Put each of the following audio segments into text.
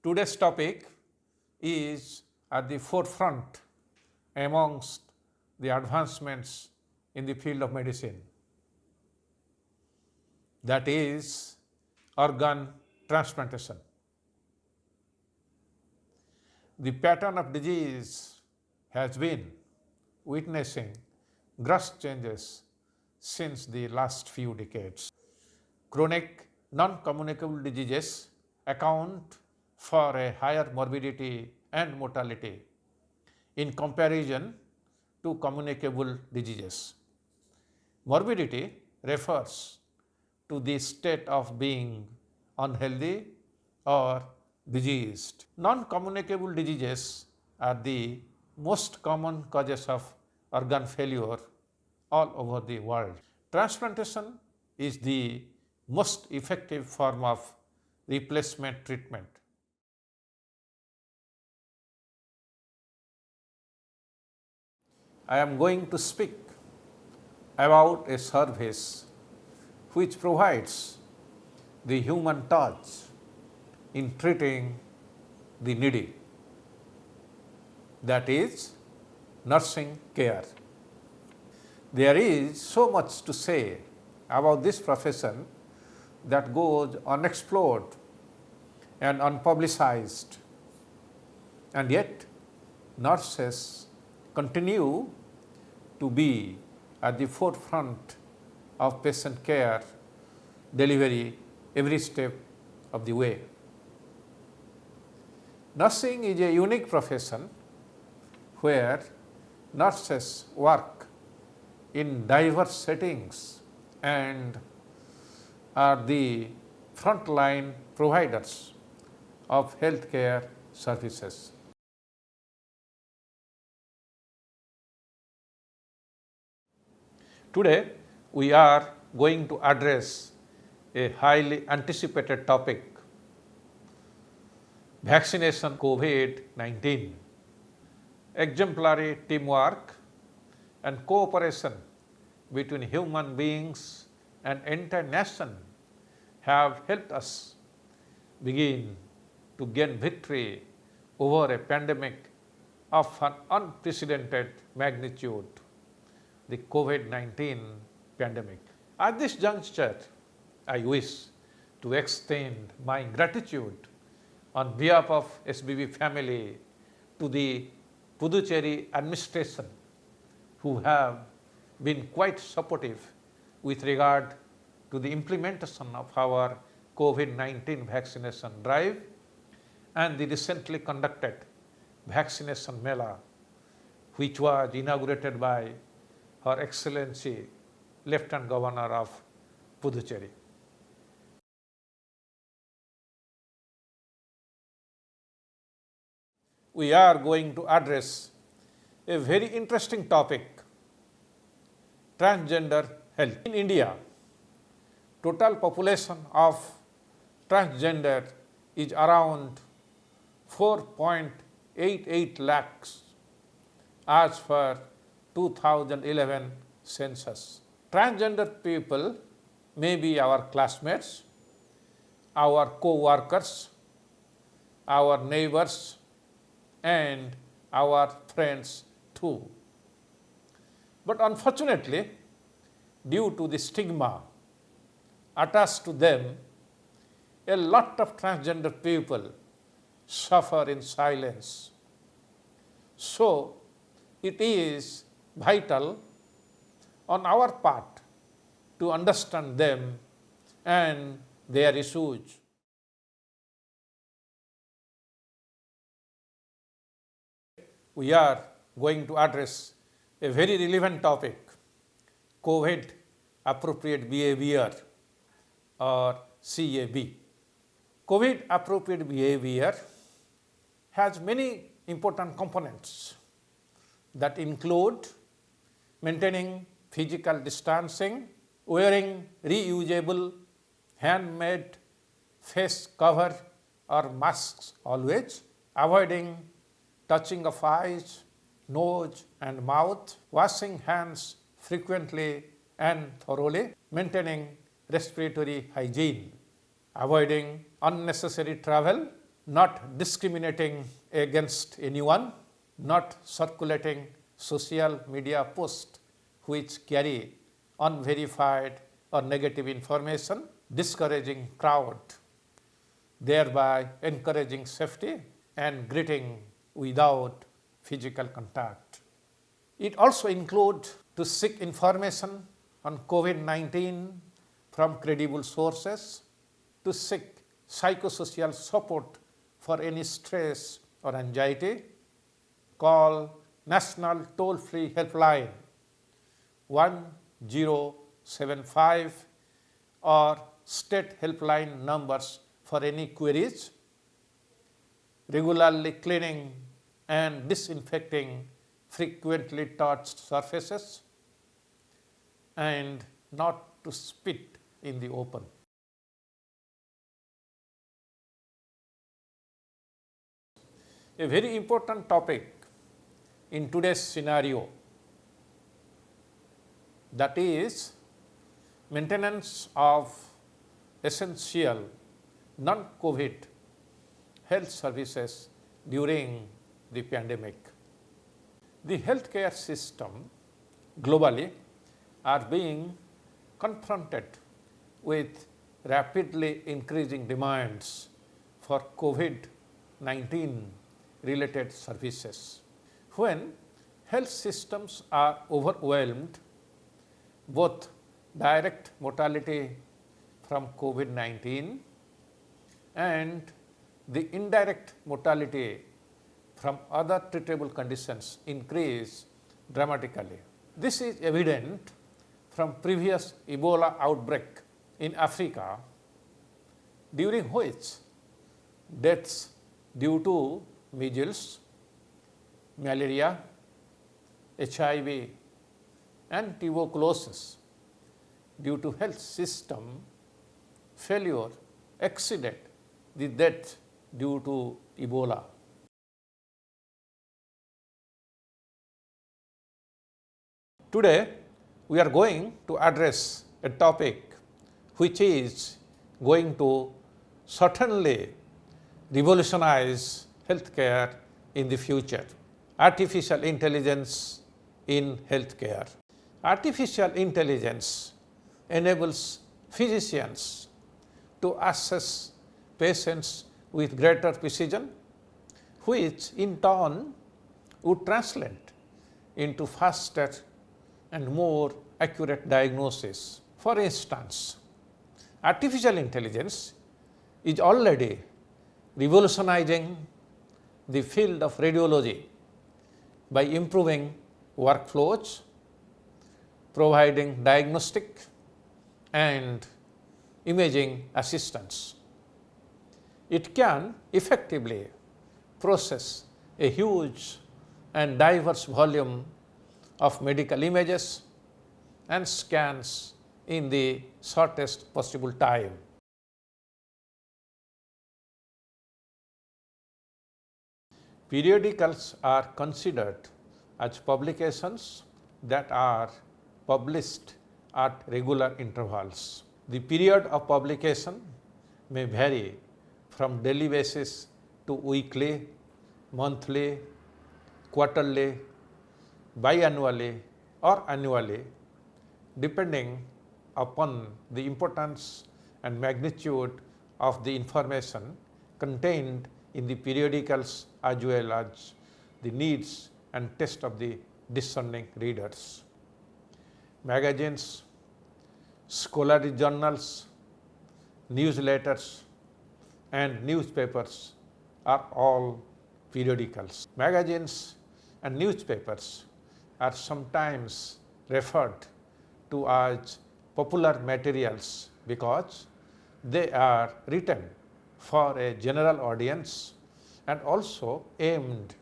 Today's topic is at the forefront amongst the advancements in the field of medicine. That is organ transplantation. The pattern of disease has been witnessing gross changes since the last few decades. Chronic non-communicable diseases account for a higher morbidity and mortality in comparison to communicable diseases. Morbidity refers to the state of being unhealthy or diseased. Non-communicable diseases are the most common causes of organ failure all over the world. Transplantation is the most effective form of replacement treatment. I am going to speak about a service which provides the human touch in treating the needy, that is nursing care. There is so much to say about this profession that goes unexplored and unpublicized, and yet nurses continue to be at the forefront of patient care delivery every step of the way. Nursing is a unique profession where nurses work in diverse settings and are the frontline providers of healthcare services. Today, we are going to address a highly anticipated topic: vaccination COVID-19. Exemplary teamwork and cooperation between human beings and entire nation have helped us begin to gain victory over a pandemic of an unprecedented magnitude, the COVID-19 pandemic. At this juncture, I wish to extend my gratitude on behalf of SBB family to the Puducherry administration, who have been quite supportive with regard to the implementation of our COVID-19 vaccination drive and the recently conducted vaccination mela, which was inaugurated by Her Excellency Lieutenant Governor of Puducherry. We are going to address a very interesting topic: transgender health. In India, total population of transgender is around 4.88 lakhs as per 2011 census. Transgender people may be our classmates, our co-workers, our neighbors, and our friends too. But unfortunately, due to the stigma attached to them, a lot of transgender people suffer in silence. So, it is vital on our part to understand them and their issues. We are going to address a very relevant topic: COVID appropriate behavior, or CAB. COVID appropriate behavior has many important components that include maintaining physical distancing, wearing reusable handmade face cover or masks always, avoiding touching of eyes, nose and mouth, washing hands frequently and thoroughly, maintaining respiratory hygiene, avoiding unnecessary travel, not discriminating against anyone, not circulating social media posts which carry unverified or negative information, discouraging crowd, thereby encouraging safety and greeting without physical contact. It also includes to seek information on COVID-19 from credible sources, to seek psychosocial support for any stress or anxiety, call National Toll-Free Helpline 1075 or state helpline numbers for any queries, regularly cleaning and disinfecting frequently touched surfaces, and not to spit in the open. A very important topic in today's scenario, that is maintenance of essential non-COVID health services during the pandemic. The healthcare system globally are being confronted with rapidly increasing demands for COVID-19 related services. When health systems are overwhelmed, both direct mortality from COVID-19 and the indirect mortality from other treatable conditions increase dramatically. This is evident from previous Ebola outbreak in Africa, during which deaths due to measles, malaria, HIV and tuberculosis due to health system failure exceeded the death due to Ebola. Today, we are going to address a topic which is going to certainly revolutionize healthcare in the future: artificial intelligence in healthcare. Artificial intelligence enables physicians to assess patients with greater precision, which in turn would translate into faster and more accurate diagnosis. For instance, artificial intelligence is already revolutionizing the field of radiology by improving workflows, providing diagnostic and imaging assistance. It can effectively process a huge and diverse volume of medical images and scans in the shortest possible time. Periodicals are considered as publications that are published at regular intervals. The period of publication may vary from daily basis to weekly, monthly, quarterly, biannually or annually, depending upon the importance and magnitude of the information contained in the periodicals as well as the needs and taste of the discerning readers. Magazines, scholarly journals, newsletters and newspapers are all periodicals. Magazines and newspapers are sometimes referred to as popular materials because they are written for a general audience and also aimed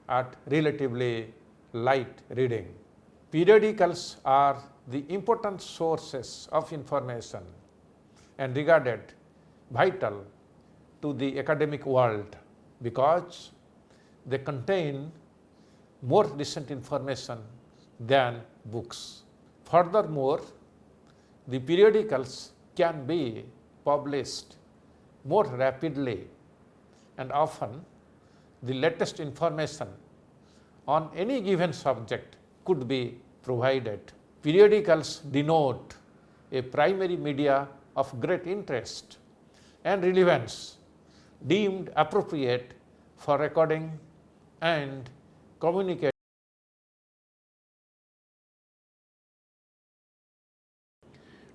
at relatively light reading. Periodicals are the important sources of information and regarded vital to the academic world because they contain more recent information than books. Furthermore, the periodicals can be published more rapidly and often the latest information on any given subject could be provided. Periodicals denote a primary media of great interest and relevance deemed appropriate for recording and communicating.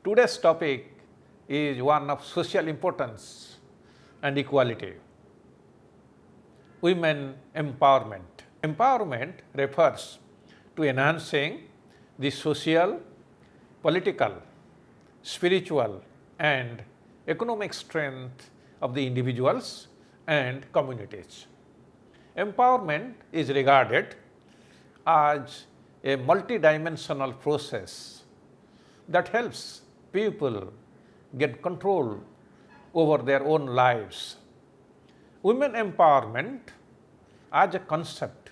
Today's topic is one of social importance and equality. Women empowerment. Empowerment refers to enhancing the social, political, spiritual, and economic strength of the individuals and communities. Empowerment is regarded as a multidimensional process that helps people get control over their own lives. Women empowerment as a concept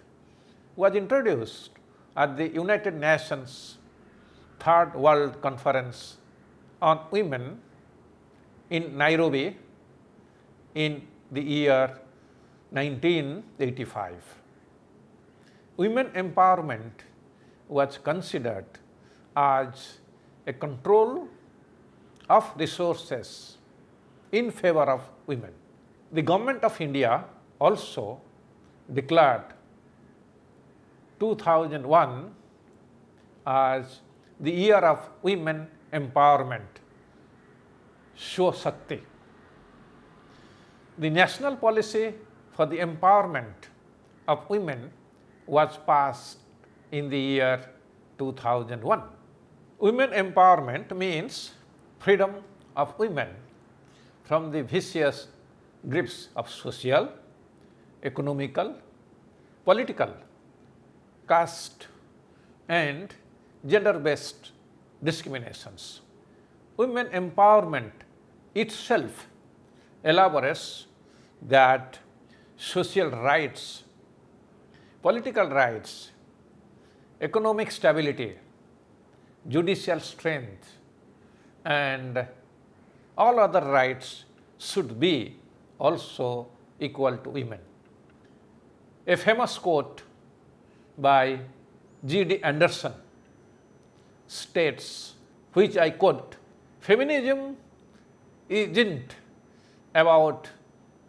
was introduced at the United Nations Third World Conference on Women in Nairobi in the year 1985. Women empowerment was considered as a control of resources in favor of women. The Government of India also declared 2001 as the year of women empowerment, Show Shakti. The national policy for the empowerment of women was passed in the year 2001. Women empowerment means freedom of women from the vicious grips of social, economical, political, caste, and gender-based discriminations. Women empowerment itself elaborates that social rights, political rights, economic stability, judicial strength, and all other rights should be also equal to women. A famous quote by G.D. Anderson states, which I quote, "Feminism isn't about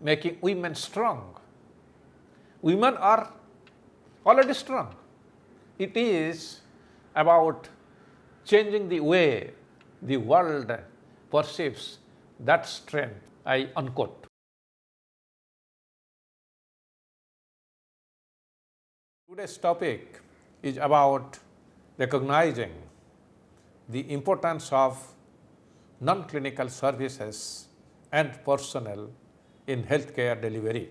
making women strong. Women are already strong. It is about changing the way the world perceives that strength." I unquote. Today's topic is about recognizing the importance of non-clinical services and personnel in healthcare delivery.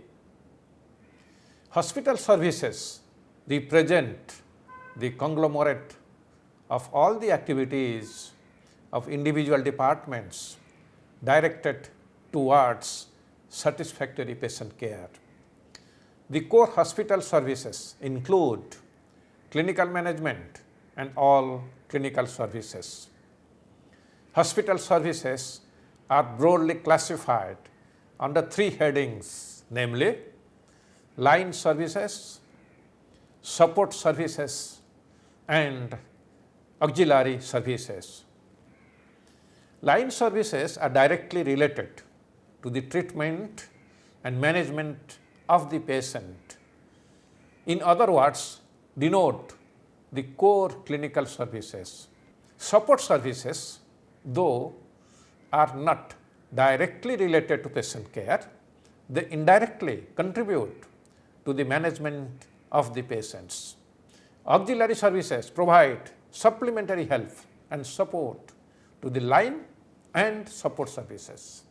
Hospital services represent the conglomerate of all the activities of individual departments directed towards satisfactory patient care. The core hospital services include clinical management and all clinical services. Hospital services are broadly classified under three headings, namely line services, support services, and auxiliary services. Line services are directly related to the treatment and management of the patient. In other words, denote the core clinical services. Support services, though are not directly related to patient care, they indirectly contribute to the management of the patients. Auxiliary services provide supplementary help and support to the line and support services.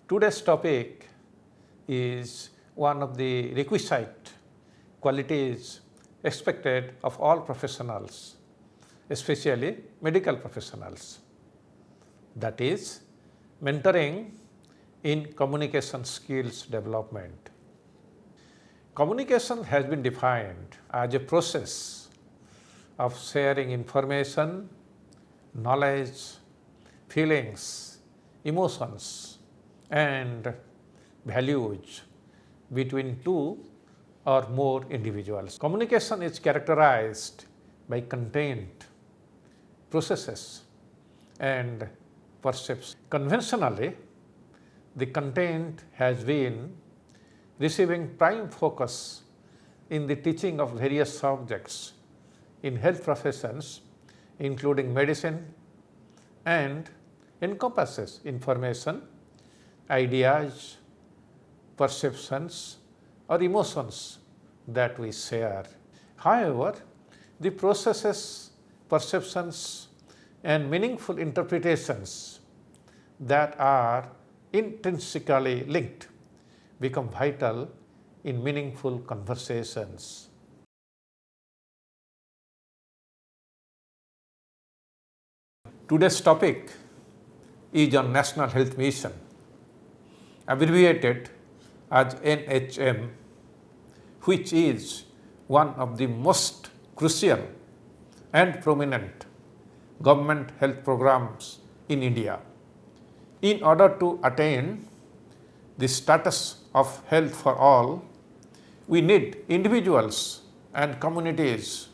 Today's topic is one of the requisite qualities expected of all professionals, especially medical professionals. That is, mentoring in communication skills development. Communication has been defined as a process of sharing information, knowledge, feelings, emotions, and values between two or more individuals. Communication is characterized by content, processes, and perception. Conventionally, the content has been receiving prime focus in the teaching of various subjects in health professions, including medicine, and encompasses information, ideas, perceptions, or emotions that we share. However, the processes, perceptions, and meaningful interpretations that are intrinsically linked become vital in meaningful conversations. Today's topic is on National Health Mission, abbreviated as NHM, which is one of the most crucial and prominent government health programs in India. In order to attain the status of health for all, we need individuals and communities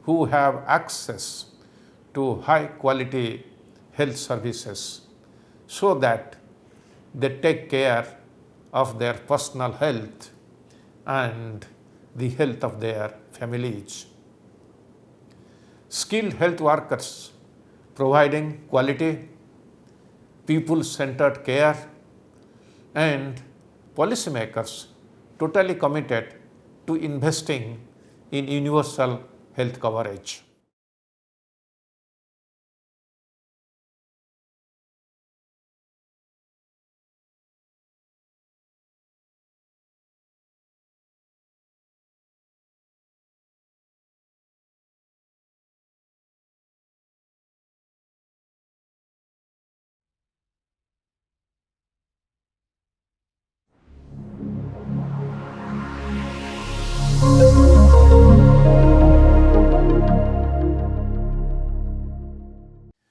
who have access to high quality health services so that they take care of their personal health and the health of their families. Skilled health workers providing quality, people-centered care, and policymakers totally committed to investing in universal health coverage.